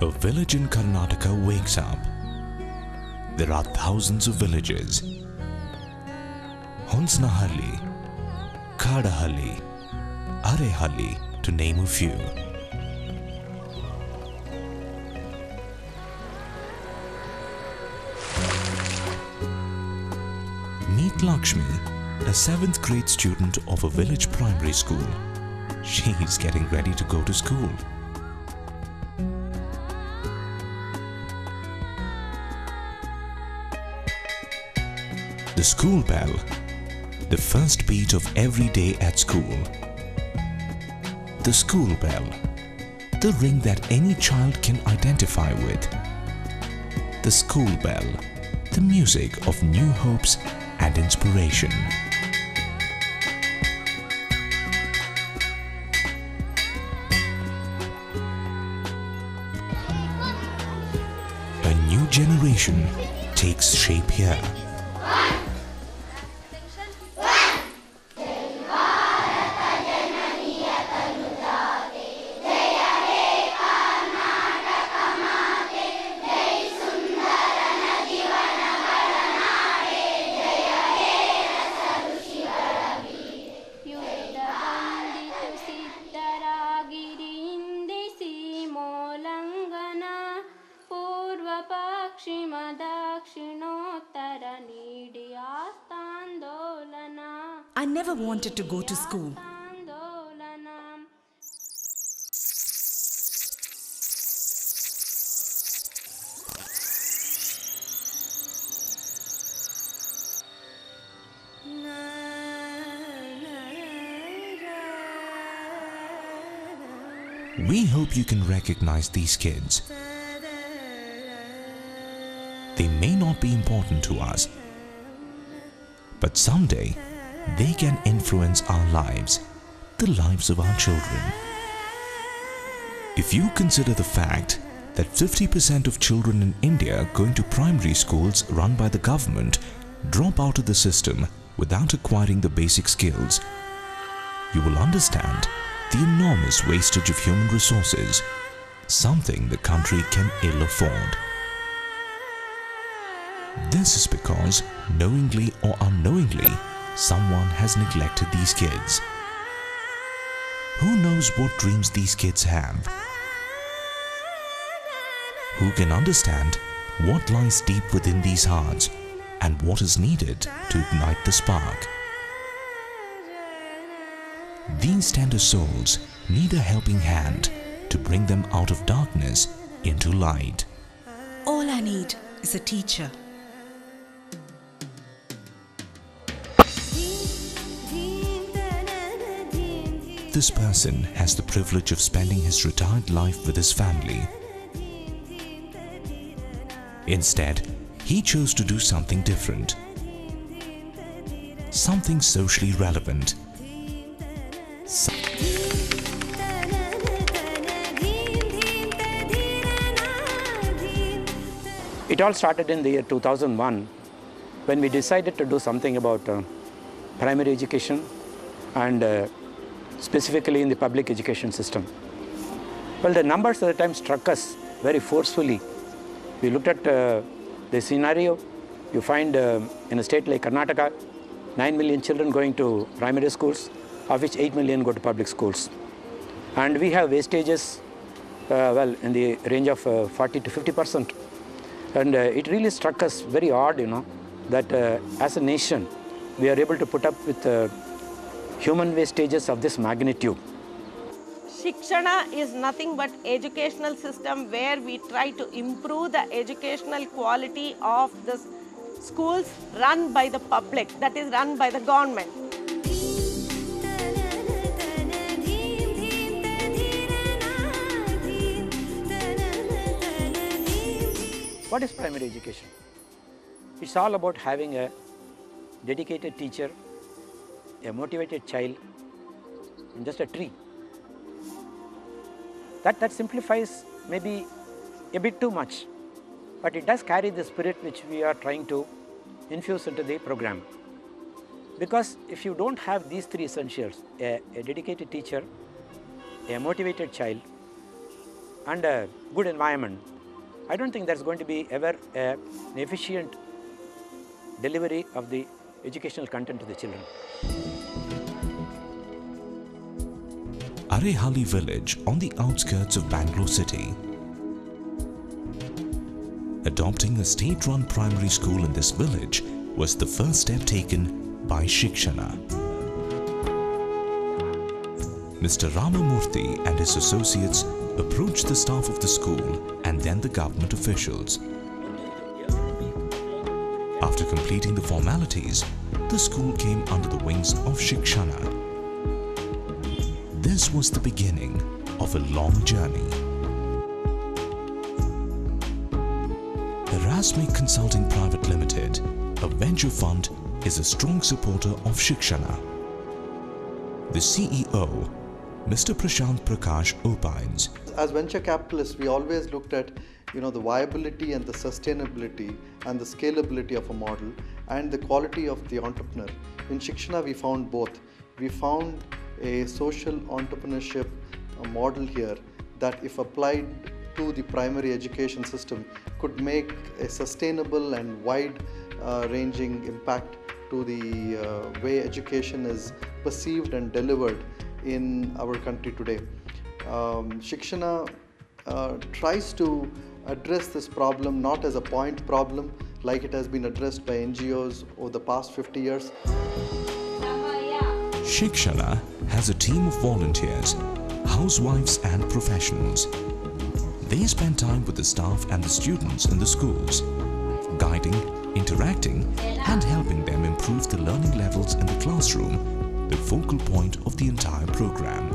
A village in Karnataka wakes up. There are thousands of villages. Hunsnahalli, Kadahalli, Arehalli, to name a few. Meet Lakshmi, a 7th grade student of a village primary school. She is getting ready to go to school. The school bell, the first beat of every day at school. The school bell, the ring that any child can identify with. The school bell, the music of new hopes and inspiration. A new generation takes shape here. I never wanted to go to school. We hope you can recognize these kids. They may not be important to us, but someday they can influence our lives, the lives of our children. If you consider the fact that 50% of children in India going to primary schools run by the government drop out of the system without acquiring the basic skills, you will understand the enormous wastage of human resources, something the country can ill afford. This is because, knowingly or unknowingly, someone has neglected these kids. Who knows what dreams these kids have? Who can understand what lies deep within these hearts and what is needed to ignite the spark? These tender souls need a helping hand to bring them out of darkness into light. All I need is a teacher. This person has the privilege of spending his retired life with his family. Instead, he chose to do something different, something socially relevant. It all started in the year 2001 when we decided to do something about primary education and specifically in the public education system. Well, the numbers at the time struck us very forcefully. We looked at the scenario. You find in a state like Karnataka, 9 million children going to primary schools, of which 8 million go to public schools. And we have wastages, in the range of 40 to 50%. And it really struck us very odd, that as a nation, we are able to put up with human wastages of this magnitude. Sikshana is nothing but educational system where we try to improve the educational quality of the schools run by the public, that is run by the government. What is primary education? It's all about having a dedicated teacher, a motivated child, and just a tree. That simplifies maybe a bit too much, but it does carry the spirit which we are trying to infuse into the program. Because if you don't have these three essentials, a dedicated teacher, a motivated child, and a good environment, I don't think there's going to be ever an efficient delivery of the educational content to the children. Arehalli village on the outskirts of Bangalore city. Adopting a state-run primary school in this village was the first step taken by Sikshana. Mr. Ramamurthy and his associates approached the staff of the school and then the government officials. After completing the formalities, the school came under the wings of Sikshana. This was the beginning of a long journey. Erasmic Consulting Private Limited, a venture fund, is a strong supporter of Sikshana. The CEO, Mr. Prashant Prakash, opines. As venture capitalists, we always looked at the viability and the sustainability and the scalability of a model and the quality of the entrepreneur. In Sikshana, we found both. We found a social entrepreneurship model here that, if applied to the primary education system, could make a sustainable and wide-ranging impact to the way education is perceived and delivered in our country today. Sikshana tries to address this problem not as a point problem like it has been addressed by NGOs over the past 50 years. Sikshana has a team of volunteers, housewives and professionals. They spend time with the staff and the students in the schools, guiding, interacting and helping them improve the learning levels in the classroom, the focal point of the entire program.